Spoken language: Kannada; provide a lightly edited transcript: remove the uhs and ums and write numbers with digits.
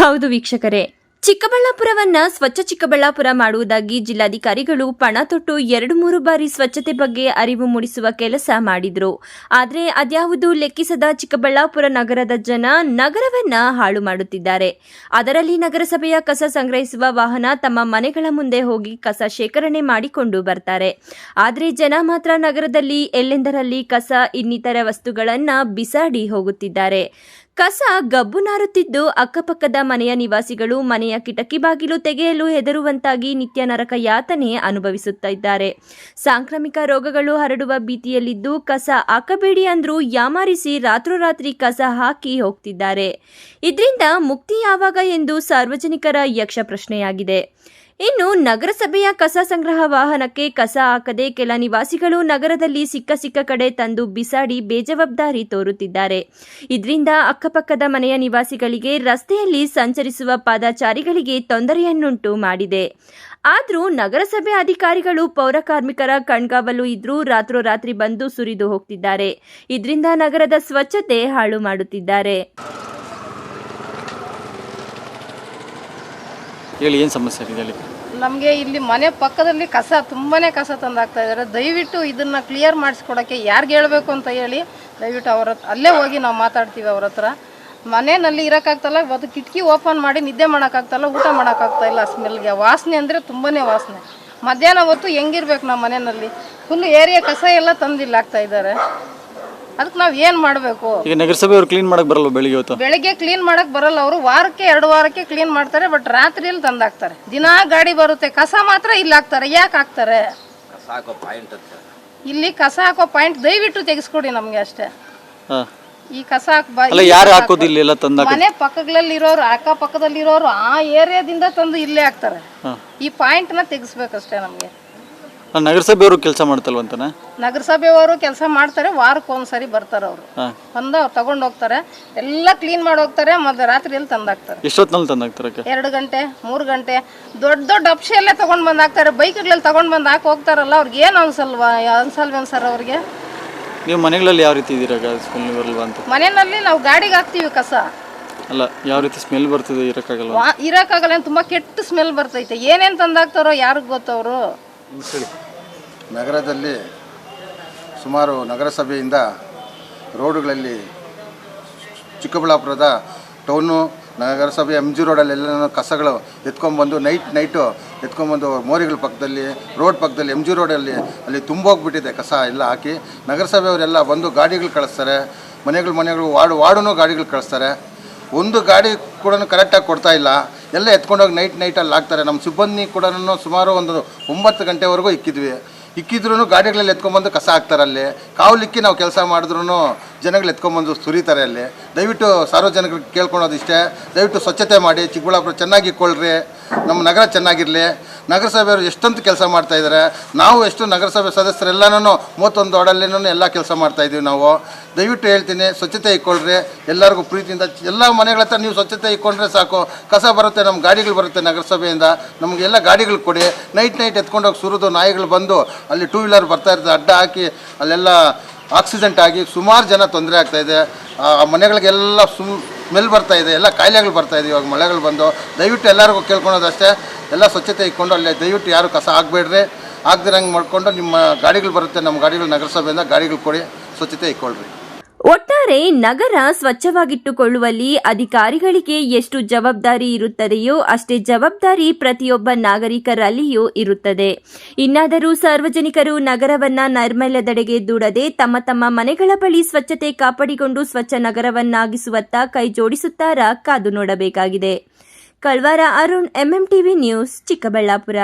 ಹೌದು ವೀಕ್ಷಕರೇ, ಚಿಕ್ಕಬಳ್ಳಾಪುರವನ್ನ ಸ್ವಚ್ಛ ಚಿಕ್ಕಬಳ್ಳಾಪುರ ಮಾಡುವುದಾಗಿ ಜಿಲ್ಲಾಧಿಕಾರಿಗಳು ಪಣ ತೊಟ್ಟು 2-3 ಬಾರಿ ಸ್ವಚ್ಛತೆ ಬಗ್ಗೆ ಅರಿವು ಮೂಡಿಸುವ ಕೆಲಸ ಮಾಡಿದ್ರು. ಆದರೆ ಅದ್ಯಾವುದು ಲೆಕ್ಕಿಸದ ಚಿಕ್ಕಬಳ್ಳಾಪುರ ನಗರದ ಜನ ನಗರವನ್ನ ಹಾಳು ಮಾಡುತ್ತಿದ್ದಾರೆ. ಅದರಲ್ಲಿ ನಗರಸಭೆಯ ಕಸ ಸಂಗ್ರಹಿಸುವ ವಾಹನ ತಮ್ಮ ಮನೆಗಳ ಮುಂದೆ ಹೋಗಿ ಕಸ ಶೇಖರಣೆ ಮಾಡಿಕೊಂಡು ಬರ್ತಾರೆ. ಆದರೆ ಜನ ಮಾತ್ರ ನಗರದಲ್ಲಿ ಎಲ್ಲೆಂದರಲ್ಲಿ ಕಸ ಇನ್ನಿತರ ವಸ್ತುಗಳನ್ನ ಬಿಸಾಡಿ ಹೋಗುತ್ತಿದ್ದಾರೆ. ಕಸ ಗಬ್ಬು ನಾರುತ್ತಿದ್ದು ಅಕ್ಕಪಕ್ಕದ ಮನೆಯ ನಿವಾಸಿಗಳು ಮನೆಯ ಕಿಟಕಿ ಬಾಗಿಲು ತೆಗೆಯಲು ಹೆದರುವಂತಾಗಿ ನಿತ್ಯ ನರಕ ಯಾತನೆ ಅನುಭವಿಸುತ್ತಿದ್ದಾರೆ. ಸಾಂಕ್ರಾಮಿಕ ರೋಗಗಳು ಹರಡುವ ಭೀತಿಯಲ್ಲಿದ್ದು ಕಸ ಹಾಕಬೇಡಿ ಅಂದ್ರೂ ಯಾಮಾರಿಸಿ ರಾತ್ರೋರಾತ್ರಿ ಕಸ ಹಾಕಿ ಹೋಗ್ತಿದ್ದಾರೆ. ಇದರಿಂದ ಮುಕ್ತಿ ಯಾವಾಗ ಎಂದು ಸಾರ್ವಜನಿಕರ ಯಕ್ಷ ಪ್ರಶ್ನೆಯಾಗಿದೆ. ಇನ್ನು ನಗರಸಭೆಯ ಕಸ ಸಂಗ್ರಹ ವಾಹನಕ್ಕೆ ಕಸ ಹಾಕದೆ ಕೆಲ ನಿವಾಸಿಗಳು ನಗರದಲ್ಲಿ ಸಿಕ್ಕ ಕಡೆ ತಂದು ಬಿಸಾಡಿ ಬೇಜವಾಬ್ದಾರಿ ತೋರುತ್ತಿದ್ದಾರೆ. ಇದರಿಂದ ಅಕ್ಕಪಕ್ಕದ ಮನೆಯ ನಿವಾಸಿಗಳಿಗೆ, ರಸ್ತೆಯಲ್ಲಿ ಸಂಚರಿಸುವ ಪಾದಚಾರಿಗಳಿಗೆ ತೊಂದರೆಯನ್ನುಂಟು ಮಾಡಿದೆ. ಆದರೂ ನಗರಸಭೆ ಅಧಿಕಾರಿಗಳು ಪೌರ ಕಾರ್ಮಿಕರ ಕಣ್ಗಾವಲು ಇದ್ರೂ ರಾತ್ರೋರಾತ್ರಿ ಬಂದು ಸುರಿದು ಹೋಗ್ತಿದ್ದಾರೆ. ಇದರಿಂದ ನಗರದ ಸ್ವಚ್ಛತೆ ಹಾಳು ಮಾಡುತ್ತಿದ್ದಾರೆ. ನಮಗೆ ಇಲ್ಲಿ ಮನೆ ಪಕ್ಕದಲ್ಲಿ ತುಂಬಾನೇ ಕಸ ತಂದಾಗ್ತಾ ಇದ್ದಾರೆ. ದಯವಿಟ್ಟು ಇದನ್ನ ಕ್ಲಿಯರ್ ಮಾಡಿಸ್ಕೊಡೋಕ್ಕೆ ಯಾರಿಗೆ ಹೇಳಬೇಕು ಅಂತ ಹೇಳಿ ದಯವಿಟ್ಟು ಅಲ್ಲೇ ಹೋಗಿ ನಾವು ಮಾತಾಡ್ತೀವಿ ಅವ್ರ ಹತ್ರ. ಮನೆಯಲ್ಲಿ ಇರೋಕ್ಕಾಗ್ತಲ್ಲ, ಅದು ಕಿಟಕಿ ಓಪನ್ ಮಾಡಿ ನಿದ್ದೆ ಮಾಡೋಕ್ಕಾಗ್ತಲ್ಲ, ಊಟ ಮಾಡೋಕ್ಕಾಗ್ತಾ ಇಲ್ಲ. ಸ್ಮೆಲ್ಗೆ ವಾಸನೆ ಅಂದರೆ ತುಂಬಾನೇ ವಾಸನೆ. ಮಧ್ಯಾಹ್ನ ಹೊತ್ತು ಹೆಂಗಿರ್ಬೇಕು ನಮ್ಮ ಮನೆಯಲ್ಲಿ? ಫುಲ್ ಏರಿಯಾ ಕಸ ಎಲ್ಲ ತಂದಿಲ್ಲ ಆಗ್ತಾ ಇದ್ದಾರೆ. ಅದಕ್ಕೆ ನಾವು ಏನು ಮಾಡಬೇಕು? ಈಗ ನಗರಸಭೆಯವರು ಕ್ಲೀನ್ ಮಾಡಕ್ ಬರಲ್ಲ. ಬೆಳಿಗ್ಗೆ ಕ್ಲೀನ್ ಮಾಡಕ್ ಬರಲ್ಲ. ಅವರು ವಾರಕ್ಕೆ 2 ವಾರಕ್ಕೆ ಕ್ಲೀನ್ ಮಾಡ್ತಾರೆ, ಬಟ್ ರಾತ್ರಿಯಲ್ಲಿ ತಂದಾಕ್ತಾರೆ. ದಿನಾ ಗಾಡಿ ಬರುತ್ತೆ, ಕಸ ಮಾತ್ರ ಇಲ್ಲಿ ಹಾಕ್ತಾರೆ. ಯಾಕೆ ಹಾಕ್ತಾರೆ? ಇಲ್ಲಿ ಕಸ ಹಾಕೋ ಪಾಯಿಂಟ್ ದಯವಿಟ್ಟು ತೆಗೆಸ್ಕೊಡಿ ನಮ್ಗೆ ಅಷ್ಟೇ. ಈ ಕಸ ಮನೆ ಪಕ್ಕಗಳಲ್ಲಿರೋರು, ಅಕ್ಕಪಕ್ಕದಲ್ಲಿರೋರು ಆ ಏರಿಯಾದಿಂದ ತಂದು ಇಲ್ಲೇ ಹಾಕ್ತಾರೆ. ಈ ಪಾಯಿಂಟ್ ನ ತೆಗಿಸ್ಬೇಕಷ್ಟೇ ನಮ್ಗೆ. ನಗರಸಭೆಯವರು ಕೆಲಸ ಮಾಡ್ತಲ್ವಂತಾನೆ? ನಗರಸಭೆಯವರು ಕೆಲಸ ಮಾಡ್ತಾರೆ, ವಾರಕ್ಕೆ ಒಂದ್ಸರಿ ಬರ್ತಾರೆ. ಅವರು ಬಂದು ತಗೊಂಡು ಹೋಗ್ತಾರೆ, ಎಲ್ಲ ಕ್ಲೀನ್ ಮಾಡಿ ಹೋಗ್ತಾರೆ. ಮತ್ತೆ ರಾತ್ರಿಯಲ್ಲಿ ತಂದಾಕ್ತಾರೆ. ಎಷ್ಟೊತ್ತಿನಲ್ಲಿ ತಂದಾಕ್ತಾರೆ? 2 ಗಂಟೆ 3 ಗಂಟೆ. ದೊಡ್ಡ ಅಪ್ಷೆಲ್ಲೇ ತಗೊಂಡ್ ಬಂದು ಹಾಕ್ತಾರೆ. ಬೈಕ್ಗಳಲ್ಲಿ ತಗೊಂಡ್ ಬಂದು ಹಾಕಿ ಹೋಗ್ತಾರಲ್ಲ, ಅವ್ರಿಗೆ ಏನು ಅನ್ಸಲ್ವೇನು ಸರ್ ಅವ್ರಿಗೆ? ನೀವು ಮನೆಗಳಲ್ಲಿ ಯಾವ ರೀತಿ ಇದೀರ? ಮನೆಯಲ್ಲಿ ನಾವು ಗಾಡಿಗೆ ಹಾಕ್ತಿವಿ ಕಸ. ಅಲ್ಲ, ಯಾವ ರೀತಿ ಸ್ಮೆಲ್ ಬರ್ತದೆ? ಇರಕ್ಕಾಗಲ್ಲ, ತುಂಬಾ ಕೆಟ್ಟ ಸ್ಮೆಲ್ ಬರ್ತೈತೆ. ಏನೇನ್ ತಂದಾಕ್ತಾರೋ ಯಾರಿಗ್ ಗೊತ್ತವರು. ನಗರದಲ್ಲಿ ಸುಮಾರು ನಗರಸಭೆಯಿಂದ ರೋಡುಗಳಲ್ಲಿ ಚಿಕ್ಕಬಳ್ಳಾಪುರದ ಟೌನು ನಗರಸಭೆ MG ರೋಡಲ್ಲೆಲ್ಲ ಕಸಗಳು ಎತ್ಕೊಂಡ್ಬಂದು ನೈಟು ಎತ್ಕೊಂಡ್ಬಂದು ಮೋರಿಗಳ ಪಕ್ಕದಲ್ಲಿ, ರೋಡ್ ಪಕ್ಕದಲ್ಲಿ, MG ರೋಡಲ್ಲಿ ಅಲ್ಲಿ ತುಂಬೋಗ್ಬಿಟ್ಟಿದೆ ಕಸ ಎಲ್ಲ ಹಾಕಿ. ನಗರಸಭೆಯವರೆಲ್ಲ ಬಂದು ಗಾಡಿಗಳು ಕಳಿಸ್ತಾರೆ. ಮನೆಗಳು ವಾರ್ಡೂ ಗಾಡಿಗಳು ಕಳಿಸ್ತಾರೆ. ಒಂದು ಗಾಡಿ ಕೂಡ ಕರೆಕ್ಟಾಗಿ ಕೊಡ್ತಾ ಇಲ್ಲ. ಎಲ್ಲ ಎತ್ಕೊಂಡೋಗಿ ನೈಟಲ್ಲಿ ಹಾಕ್ತಾರೆ. ನಮ್ಮ ಸಿಬ್ಬಂದಿ ಕೂಡ ಸುಮಾರು ಒಂದು 9 ಗಂಟೆವರೆಗೂ ಇಕ್ಕಿದ್ರೂ ಗಾಡಿಗಳಲ್ಲಿ ಎತ್ಕೊಂಡ್ಬಂದು ಕಸ ಹಾಕ್ತಾರೆ. ಅಲ್ಲಿ ಕಾವಲಿಕ್ಕಿ ನಾವು ಕೆಲಸ ಮಾಡಿದ್ರೂ ಜನಗಳು ಎತ್ಕೊಂಡ್ಬಂದು ಸುರಿತಾರೆ ಅಲ್ಲಿ. ದಯವಿಟ್ಟು ಸಾರ್ವಜನಿಕರಿಗೆ ಕೇಳ್ಕೊಳೋದು ಇಷ್ಟೇ, ದಯವಿಟ್ಟು ಸ್ವಚ್ಛತೆ ಮಾಡಿ. ಚಿಕ್ಕಬಳ್ಳಾಪುರ ಚೆನ್ನಾಗಿ ಇಟ್ಕೊಳ್ರಿ, ನಮ್ಮ ನಗರ ಚೆನ್ನಾಗಿರಲಿ. ನಗರಸಭೆಯವರು ಎಷ್ಟೊಂದು ಕೆಲಸ ಮಾಡ್ತಾಯಿದ್ದಾರೆ. ನಾವು ಎಷ್ಟು ನಗರಸಭೆ ಸದಸ್ಯರೆಲ್ಲನೂ 31 ವಾರ್ಡಲ್ಲೇನೂ ಎಲ್ಲ ಕೆಲಸ ಮಾಡ್ತಾಯಿದ್ದೀವಿ ನಾವು. ದಯವಿಟ್ಟು ಹೇಳ್ತೀನಿ, ಸ್ವಚ್ಛತೆ ಇಟ್ಕೊಳ್ರಿ. ಎಲ್ಲರಿಗೂ ಪ್ರೀತಿಯಿಂದ ಎಲ್ಲ ಮನೆಗಳ ಹತ್ರ ನೀವು ಸ್ವಚ್ಛತೆ ಇಟ್ಕೊಂಡ್ರೆ ಸಾಕು. ಕಸ ಬರುತ್ತೆ, ನಮ್ಮ ಗಾಡಿಗಳು ಬರುತ್ತೆ ನಗರಸಭೆಯಿಂದ. ನಮಗೆಲ್ಲ ಗಾಡಿಗಳು ಕೊಡಿ. ನೈಟ್ ಎತ್ಕೊಂಡೋಗಿ ಸುರಿದು ನಾಯಿಗಳು ಬಂದು ಅಲ್ಲಿ 2 ವೀಲರ್ ಬರ್ತಾ ಇರ್ತದೆ, ಅಡ್ಡ ಹಾಕಿ ಅಲ್ಲೆಲ್ಲ ಆಕ್ಸಿಡೆಂಟ್ ಆಗಿ ಸುಮಾರು ಜನ ತೊಂದರೆ ಆಗ್ತಾಯಿದೆ. ಆ ಮನೆಗಳಿಗೆಲ್ಲ ಸ್ಮೆಲ್ ಬರ್ತಾಯಿದೆ, ಎಲ್ಲ ಕಾಯಿಲೆಗಳು ಬರ್ತಾಯಿದೆ ಇವಾಗ ಮಳೆಗಳು ಬಂದು. ದಯವಿಟ್ಟು ಎಲ್ಲರಿಗೂ ಕೇಳ್ಕೊಳೋದಷ್ಟೇ, ಎಲ್ಲ ಸ್ವಚ್ಛತೆ ಇಟ್ಕೊಂಡು ಅಲ್ಲೇ ದಯವಿಟ್ಟು ಯಾರು ಕಸ ಹಾಕಬೇಡ್ರಿ. ಆಗದಿರಂಗೆ ಮಾಡಿಕೊಂಡು ನಿಮ್ಮ ಗಾಡಿಗಳು ಬರುತ್ತೆ, ನಮ್ಮ ಗಾಡಿಗಳು ನಗರಸಭೆಯಿಂದ ಗಾಡಿಗಳು ಕೊಡಿ, ಸ್ವಚ್ಛತೆ ಇಟ್ಕೊಳ್ರಿ. ಒಟ್ಟಾರೆ ನಗರ ಸ್ವಚ್ಛವಾಗಿಟ್ಟುಕೊಳ್ಳುವಲ್ಲಿ ಅಧಿಕಾರಿಗಳಿಗೆ ಎಷ್ಟು ಜವಾಬ್ದಾರಿ ಇರುತ್ತದೆಯೋ ಅಷ್ಟೇ ಜವಾಬ್ದಾರಿ ಪ್ರತಿಯೊಬ್ಬ ನಾಗರಿಕರಲ್ಲಿಯೂ ಇರುತ್ತದೆ. ಇನ್ನಾದರೂ ಸಾರ್ವಜನಿಕರು ನಗರವನ್ನ ನೈರ್ಮಲ್ಯದೆಡೆಗೆ ದೂಡದೆ ತಮ್ಮ ಮನೆಗಳ ಬಳಿ ಸ್ವಚ್ಛತೆ ಕಾಪಾಡಿಕೊಂಡು ಸ್ವಚ್ಛ ನಗರವನ್ನಾಗಿಸುವತ್ತ ಕೈ ಜೋಡಿಸುತ್ತಾರಾ ಕಾದು ನೋಡಬೇಕಾಗಿದೆ. ಕಳ್ವಾರ ಅರುಣ್, MMTV ನ್ಯೂಸ್, ಚಿಕ್ಕಬಳ್ಳಾಪುರ.